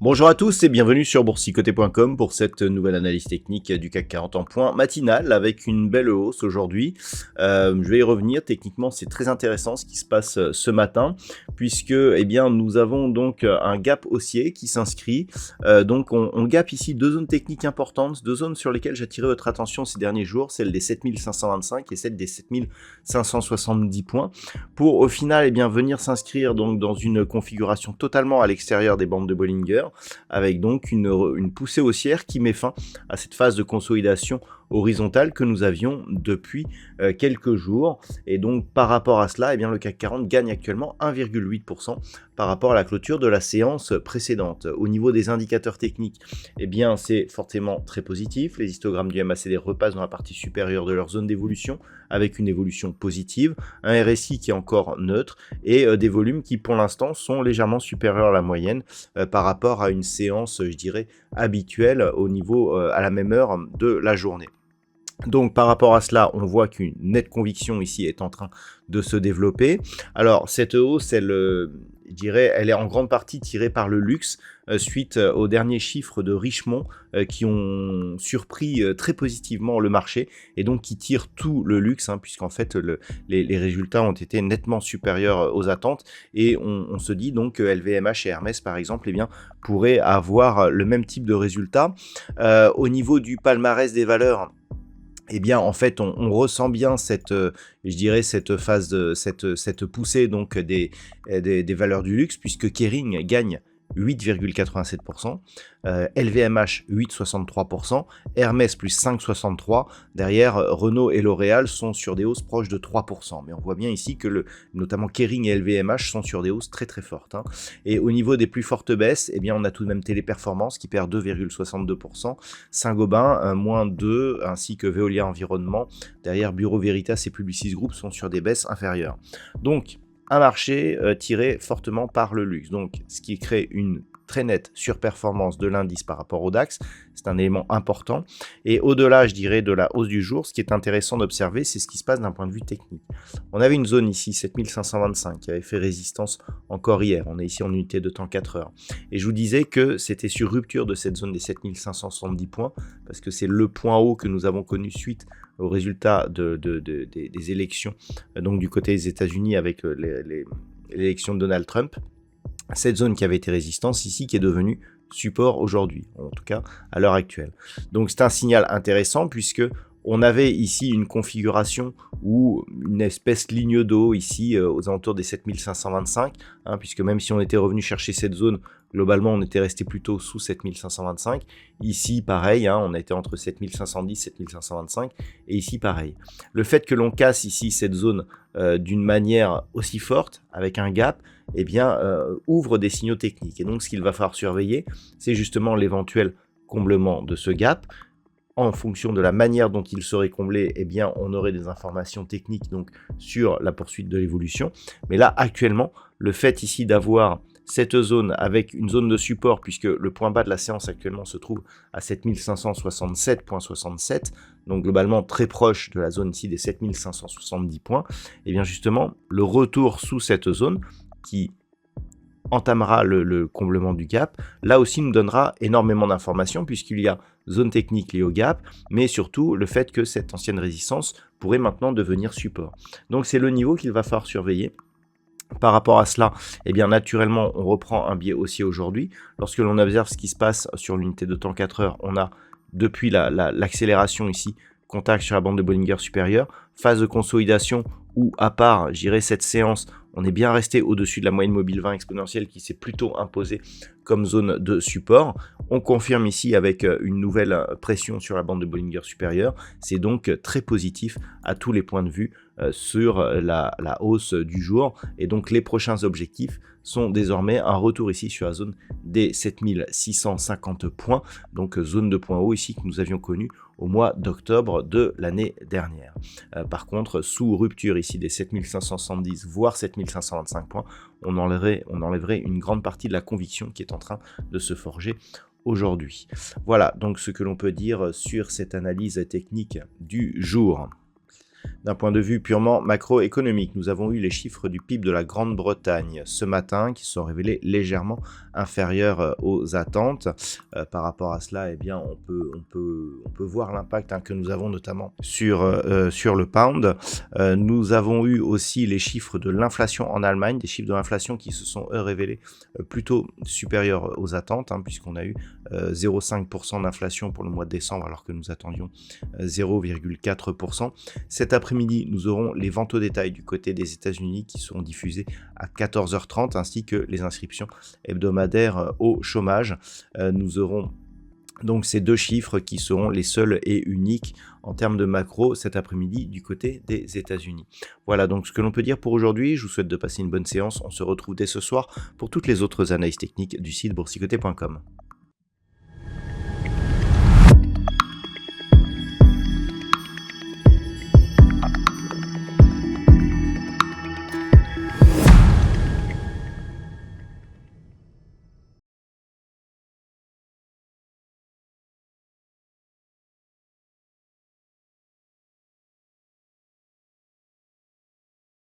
Bonjour à tous et bienvenue sur boursicoté.com pour cette nouvelle analyse technique du CAC 40 en point matinale avec une belle hausse aujourd'hui. Je vais y revenir, techniquement c'est très intéressant ce qui se passe ce matin puisque nous avons donc un gap haussier qui s'inscrit. Donc on gap ici deux zones techniques importantes, deux zones sur lesquelles j'attirais votre attention ces derniers jours, celle des 7525 et celle des 7570 points, pour au final venir s'inscrire donc dans une configuration totalement à l'extérieur des bandes de Bollinger, avec donc une poussée haussière qui met fin à cette phase de consolidation horizontale que nous avions depuis quelques jours. Et donc par rapport à cela, le CAC 40 gagne actuellement 1,8% par rapport à la clôture de la séance précédente. Au niveau des indicateurs techniques, c'est fortement très positif. Les histogrammes du MACD repassent dans la partie supérieure de leur zone d'évolution avec une évolution positive, un RSI qui est encore neutre et des volumes qui pour l'instant sont légèrement supérieurs à la moyenne par rapport à une séance, je dirais, habituelle au niveau à la même heure de la journée. Donc par rapport à cela, on voit qu'une nette conviction ici est en train de se développer. Alors cette hausse, elle est en grande partie tirée par le luxe suite aux derniers chiffres de Richemont qui ont surpris très positivement le marché et donc qui tirent tout le luxe puisqu'en fait les résultats ont été nettement supérieurs aux attentes et on se dit donc que LVMH et Hermès par exemple pourraient avoir le même type de résultats. Au niveau du palmarès des valeurs, en fait, on ressent bien cette phase de cette poussée donc des valeurs du luxe puisque Kering gagne 8,87%, LVMH 8,63%, Hermès plus 5,63%, derrière Renault et L'Oréal sont sur des hausses proches de 3%, mais on voit bien ici que notamment Kering et LVMH sont sur des hausses très très fortes. Et au niveau des plus fortes baisses, on a tout de même Téléperformance qui perd 2,62%, Saint-Gobain moins 2%, ainsi que Veolia Environnement, derrière Bureau Veritas et Publicis Group sont sur des baisses inférieures. Donc un marché tiré fortement par le luxe, donc ce qui crée une très nette surperformance de l'indice par rapport au DAX, c'est un élément important. Et au-delà, je dirais, de la hausse du jour, ce qui est intéressant d'observer, c'est ce qui se passe d'un point de vue technique. On avait une zone ici, 7525, qui avait fait résistance encore hier. On est ici en unité de temps 4 heures. Et je vous disais que c'était sur rupture de cette zone des 7570 points, parce que c'est le point haut que nous avons connu suite aux résultats des élections, donc du côté des États-Unis avec l'élection de Donald Trump. Cette zone qui avait été résistance ici, qui est devenue support aujourd'hui, en tout cas à l'heure actuelle. Donc c'est un signal intéressant puisque on avait ici une configuration ou une espèce ligne d'eau ici aux alentours des 7525, puisque même si on était revenu chercher cette zone, globalement on était resté plutôt sous 7525. Ici pareil, on a été entre 7510 et 7525, et ici pareil. Le fait que l'on casse ici cette zone d'une manière aussi forte, avec un gap, ouvre des signaux techniques. Et donc ce qu'il va falloir surveiller, c'est justement l'éventuel comblement de ce gap. En fonction de la manière dont il serait comblé, on aurait des informations techniques donc sur la poursuite de l'évolution. Mais là, actuellement, le fait ici d'avoir cette zone avec une zone de support, puisque le point bas de la séance actuellement se trouve à 7567,67, donc globalement très proche de la zone ici des 7570 points, justement, le retour sous cette zone qui entamera le comblement du gap, là aussi nous donnera énormément d'informations puisqu'il y a zone technique liée au gap, mais surtout le fait que cette ancienne résistance pourrait maintenant devenir support. Donc c'est le niveau qu'il va falloir surveiller. Par rapport à cela, naturellement, on reprend un biais haussier aujourd'hui. Lorsque l'on observe ce qui se passe sur l'unité de temps 4 heures, on a depuis l'accélération ici, contact sur la bande de Bollinger supérieure, phase de consolidation où, à part, cette séance, On est bien resté au-dessus de la moyenne mobile 20 exponentielle qui s'est plutôt imposée comme zone de support. On confirme ici avec une nouvelle pression sur la bande de Bollinger supérieure. C'est donc très positif à tous les points de vue sur la hausse du jour. Et donc les prochains objectifs sont désormais un retour ici sur la zone des 7650 points, donc zone de point haut ici que nous avions connu au mois d'octobre de l'année dernière. Par contre, sous rupture ici des 7570 voire 7525 points, on enlèverait une grande partie de la conviction qui est en train de se forger aujourd'hui. Voilà donc ce que l'on peut dire sur cette analyse technique du jour. D'un point de vue purement macroéconomique, nous avons eu les chiffres du PIB de la Grande-Bretagne ce matin qui sont révélés légèrement inférieurs aux attentes. Par rapport à cela, eh bien, on peut voir l'impact que nous avons notamment sur le pound. Nous avons eu aussi les chiffres de l'inflation en Allemagne, des chiffres de l'inflation qui se sont révélés plutôt supérieurs aux attentes, puisqu'on a eu 0,5% d'inflation pour le mois de décembre alors que nous attendions 0,4%. Cet après-midi, nous aurons les ventes au détail du côté des États-Unis qui seront diffusées à 14h30 ainsi que les inscriptions hebdomadaires au chômage. Nous aurons donc ces deux chiffres qui seront les seuls et uniques en termes de macro cet après-midi du côté des États-Unis. Voilà donc ce que l'on peut dire pour aujourd'hui. Je vous souhaite de passer une bonne séance. On se retrouve dès ce soir pour toutes les autres analyses techniques du site boursicoté.com.